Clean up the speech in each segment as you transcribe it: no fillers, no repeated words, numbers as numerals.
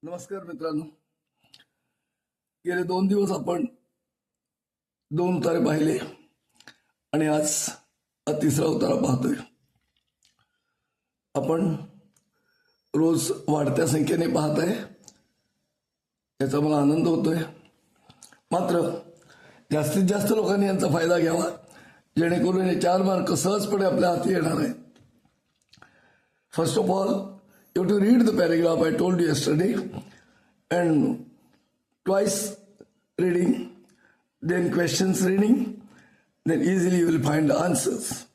नमस्कार मित्रांनो. गेले 2 दिवस आपण 2 उतारे पाहिले आणि आज हा तिसरा उतारा पाहतोय. आपण रोज वाढत्या संख्येने पाहत आहे, याचा मला आनंद होतोय. मात्र जास्तीत जास्त लोकांनी यांचा फायदा घ्यावा, जेणेकरून हे 4 मार्क सहजपणे आपल्या हाती येणार आहेत. First of all, you have to read the paragraph I told you yesterday, and twice reading, then questions reading, then easily you will find the answers.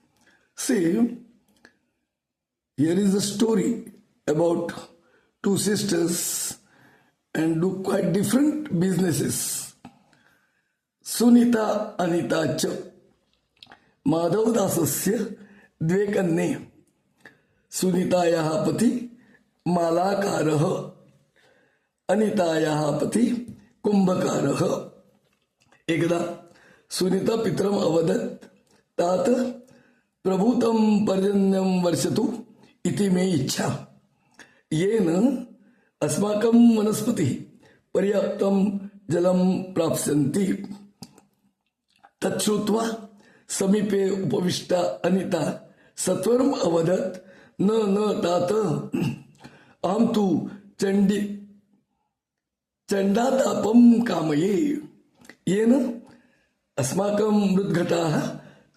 See, here is a story about 2 sisters and do quite different businesses. Sunita Anita च माधवदासस्य 2 कन्ये. सुनीतायाः पति मालाकारः, अनितायाः पति कुंभकारः. एकदा सुनीता पितरम् अवदत्, तात प्रभूतं पर्जन्यं वर्षतु इति मे इच्छा, येन अस्माकं वनस्पतिः पर्याप्तं जलं प्राप्स्यन्ति. तच्छ्रुत्वा समीपे उपविष्टा अनिता सत्वरम् अवदत्, न तात, अहं तु चण्डातापं कामये, येन अस्माकं मृद्घटाः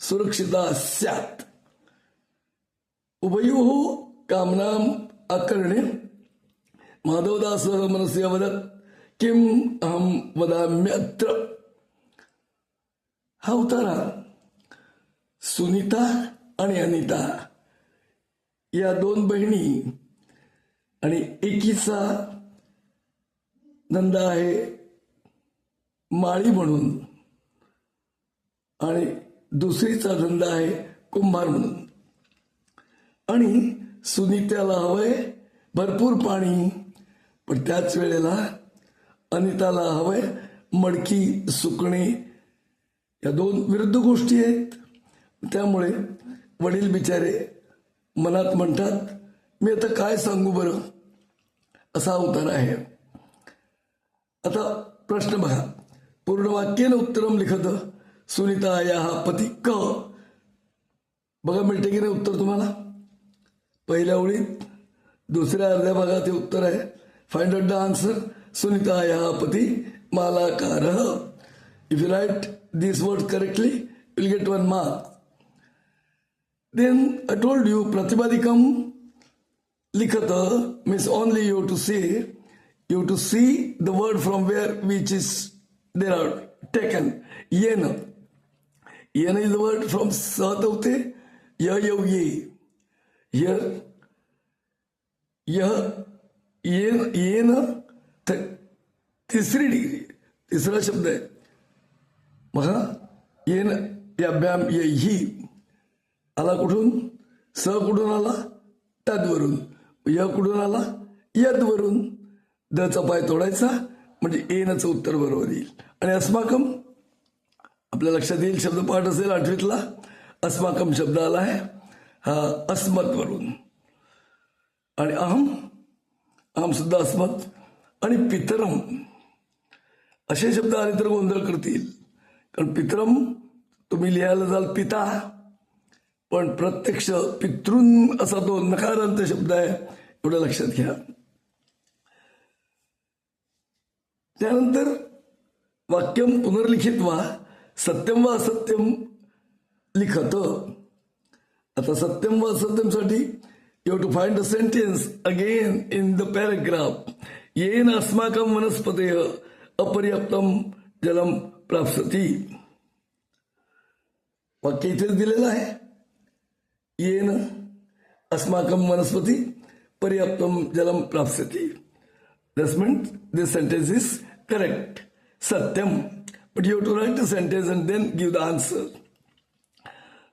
सुरक्षिताः स्यात्. उभयोः कामनाम् आकर्ण्य माधवदासः मनसि अवदत्, किम् अहं वदाम्यत्र. हा उतारा सुनीता आणि अनिता या 2 बहिणी आणि एकीचा धंदा आहे माळी म्हणून आणि दुसरीचा धंदा आहे कुंभार म्हणून. आणि सुनीत्याला हवंय भरपूर पाणी, पण त्याच वेळेला अनिताला हवंय मडकी सुकणे. या 2 विरुद्ध गोष्टी आहेत. त्यामुळे वडील बिचारे मनात म्हणतात, मी आता काय सांगू बरं. असा उतार आहे. आता प्रश्न बघा. पूर्ण वाक्येन उत्तरम लिखत सुनीतायाः पती क. बघा मिळते की नाही उत्तर तुम्हाला. पहिल्या ओळीत दुसऱ्या अर्ध्या भागात हे उत्तर आहे. Find out the answer. सुनीतायाः पती मालाकारः. If you write this word correctly you will get 1 mark. Then I told you Pratibadikam likhata means only you have to say, you have to see the word from where which is they are taken. Yena. Yena is the word from Satavte, ya yav ye. Here, yah, yena, तीसरी degree, तीसरा शब्द आहे. बघा, येन याभ्याम यही आला कुठून. स कुठून आला, तद्वरून. य कुठून आला, यद्वरून. दचा पाय तोडायचा म्हणजे येनचं उत्तर बरोबर येईल. आणि अस्माकम आपल्या लक्षात येईल. शब्द पाठ असेल 8वीतला. अस्माकम शब्द आला आहे हा अस्मत वरून. आणि अहम सुद्धा अस्मत. आणि पितरम असे शब्द आले तर गोंधळ करतील. कारण पितरम तुम्ही लिहायला जाल पिता, पण प्रत्यक्ष पितृन असा तो नकारांत शब्द आहे, एवढं लक्षात घ्या. त्यानंतर वाक्यम पुनर्लिखित वा सत्यम वा असत्यम लिखत. आता सत्यम वा असत्यमसाठी you have to find a sentence again in the paragraph. येन अस्माकं वनस्पतेः अपर्याप्तम जलम प्राप्स्यति. वाक्य इथेच दिलेलं आहे. येन अस्माकं वनस्पति पर्याप्तम जलम प्राप्स्यति. This means this sentence is correct. Satyam. But you have to write the sentence and then give the answer.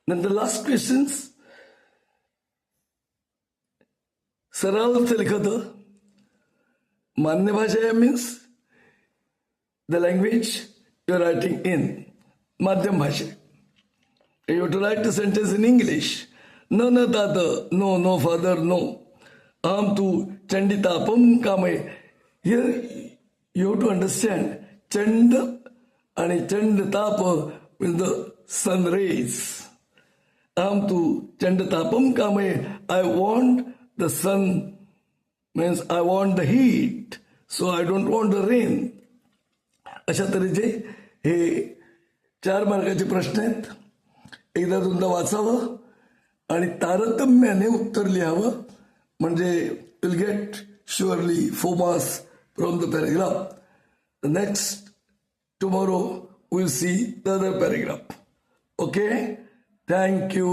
Then the last questions. सरल अर्थ लिखत. मान्य भाषा means the language you are writing in. माध्यम भाषा. You have to write the sentence in English. न तात, no father, no. अहम तू चंडितापम कामये. Here you have to understand चंड आणि चंड ताप मीन्स द सन रेज. अहम तू चंड तापम कामे, I want the sun means I want the heat, so I don't want the rain. अशा तऱ्हेचे हे 4 मार्काचे प्रश्न आहेत. एकदा दोनदा वाचावं आणि तारतम्याने उत्तर लिहावं, म्हणजे will get surely 4 marks from the paragraph. Next tomorrow we'll see the other paragraph. Okay, thank you.